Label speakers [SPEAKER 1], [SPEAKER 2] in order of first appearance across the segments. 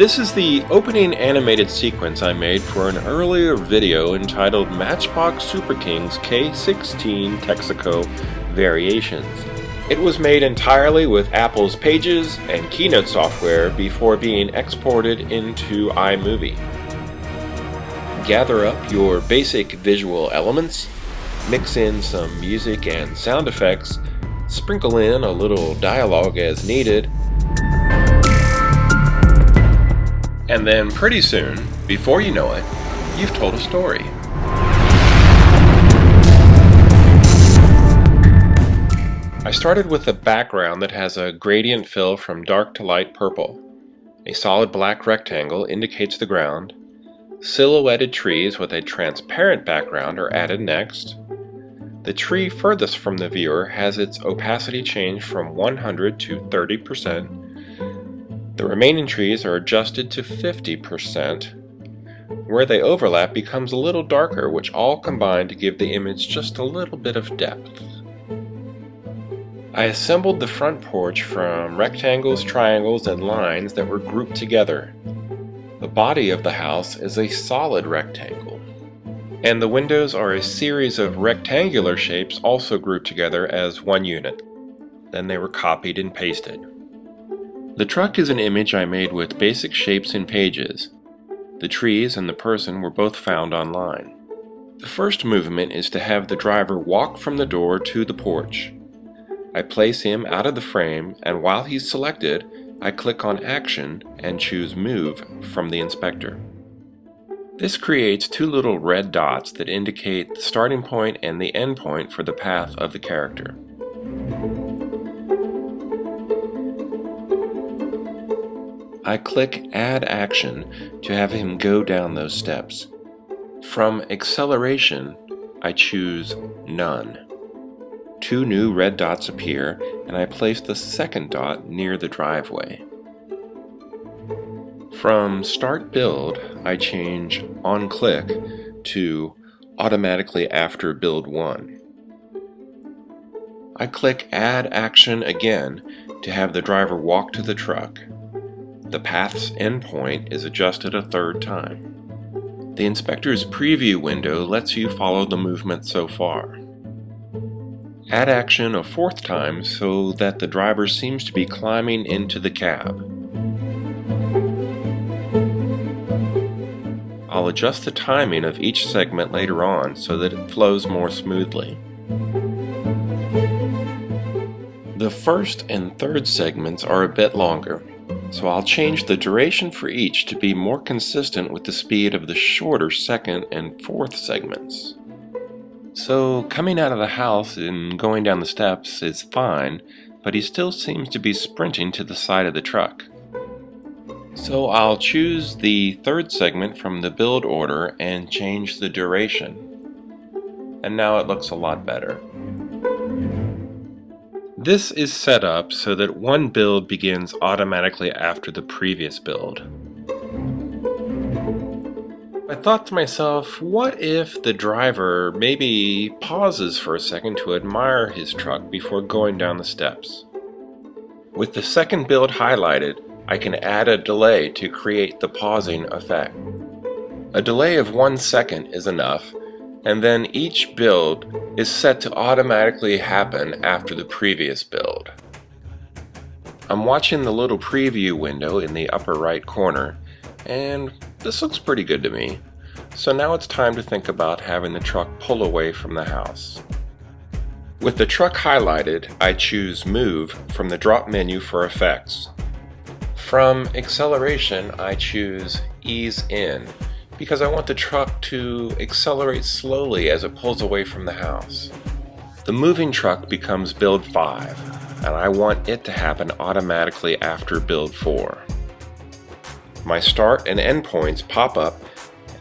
[SPEAKER 1] This is the opening animated sequence I made for an earlier video entitled Matchbox SuperKings K16 Texaco Variations. It was made entirely with Apple's PAGES and KEYNOTE software before being exported into iMovie. Gather up your basic visual elements, mix in some music and sound effects, sprinkle in a little dialogue as needed, and then pretty soon, before you know it, you've told a story. I started with a background that has a gradient fill from dark to light purple. A solid black rectangle indicates the ground. Silhouetted trees with a transparent background are added next. The tree furthest from the viewer has its opacity changed from 100 to 30%. The remaining trees are adjusted to 50%. Where they overlap becomes a little darker, which all combine to give the image just a little bit of depth. I assembled the front porch from rectangles, triangles, and lines that were grouped together. The body of the house is a solid rectangle, and the windows are a series of rectangular shapes also grouped together as one unit. Then they were copied and pasted. The truck is an image I made with basic shapes in PAGES. The trees and the person were both found online. The first movement is to have the driver walk from the door to the porch. I place him out of the frame, and while he's selected, I click on Action and choose Move from the inspector. This creates two little red dots that indicate the starting point and the end point for the path of the character. I click Add Action to have him go down those steps. From Acceleration, I choose None. Two new red dots appear, and I place the second dot near the driveway. From Start Build, I change On Click to Automatically After Build 1. I click Add Action again to have the driver walk to the truck. The path's endpoint is adjusted a third time. The inspector's preview window lets you follow the movement so far. Add action a fourth time so that the driver seems to be climbing into the cab. I'll adjust the timing of each segment later on so that it flows more smoothly. The first and third segments are a bit longer, so I'll change the duration for each to be more consistent with the speed of the shorter second and fourth segments. So coming out of the house and going down the steps is fine, but he still seems to be sprinting to the side of the truck. So I'll choose the third segment from the build order and change the duration. And now it looks a lot better. This is set up so that one build begins automatically after the previous build. I thought to myself, what if the driver maybe pauses for a second to admire his truck before going down the steps? With the second build highlighted, I can add a delay to create the pausing effect. A delay of 1 second is enough, and then each build is set to automatically happen after the previous build. I'm watching the little preview window in the upper right corner, and this looks pretty good to me. So now it's time to think about having the truck pull away from the house. With the truck highlighted, I choose Move from the drop menu for effects. From Acceleration, I choose Ease In because I want the truck to accelerate slowly as it pulls away from the house. The moving truck becomes Build 5, and I want it to happen automatically after Build 4. My start and end points pop up,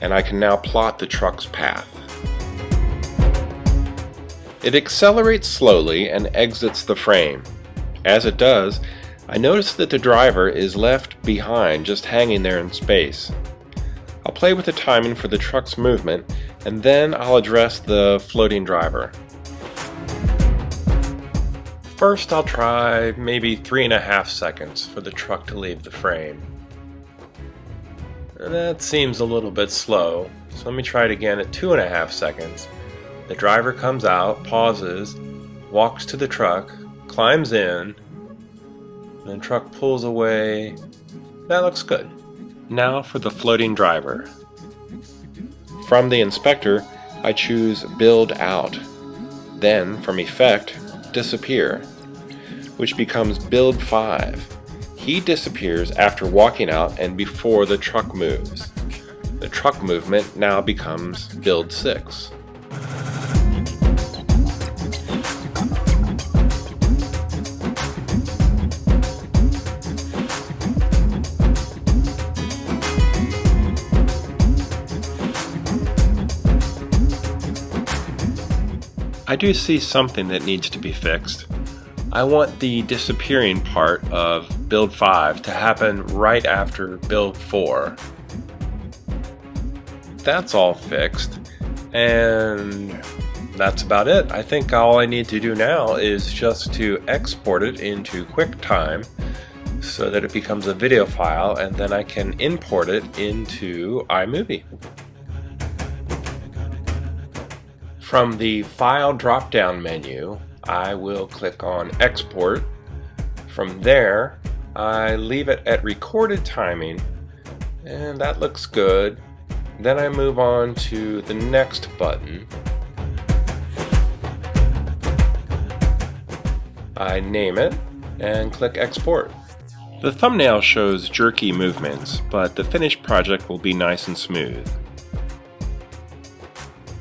[SPEAKER 1] and I can now plot the truck's path. It accelerates slowly and exits the frame. As it does, I notice that the driver is left behind, just hanging there in space. I'll play with the timing for the truck's movement, and then I'll address the floating driver. First, I'll try maybe 3.5 seconds for the truck to leave the frame. That seems a little bit slow, so let me try it again at 2.5 seconds. The driver comes out, pauses, walks to the truck, climbs in, and the truck pulls away. That looks good. Now for the floating driver. From the inspector, I choose Build Out. Then, from Effect, Disappear, which becomes Build 5. He disappears after walking out and before the truck moves. The truck movement now becomes Build 6. I do see something that needs to be fixed. I want the disappearing part of Build 5 to happen right after Build 4. That's all fixed, and that's about it. I think all I need to do now is just to export it into QuickTime so that it becomes a video file, and then I can import it into iMovie. From the File drop-down menu, I will click on Export. From there, I leave it at recorded timing, and that looks good. Then I move on to the next button. I name it and click Export. The thumbnail shows jerky movements, but the finished project will be nice and smooth.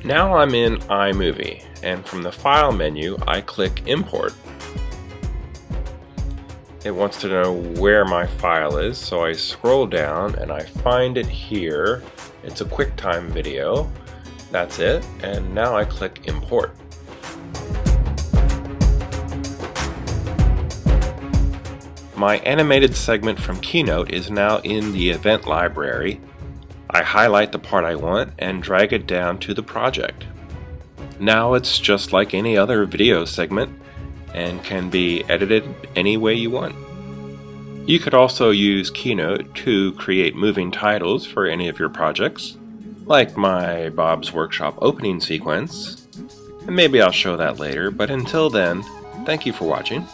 [SPEAKER 1] Now I'm in iMovie, and from the File menu, I click Import. It wants to know where my file is, so I scroll down and I find it here. It's a QuickTime video. That's it, and now I click Import. My animated segment from Keynote is now in the event library. I highlight the part I want and drag it down to the project. Now it's just like any other video segment and can be edited any way you want. You could also use Keynote to create moving titles for any of your projects, like my Bob's Workshop opening sequence. And maybe I'll show that later, but until then, thank you for watching.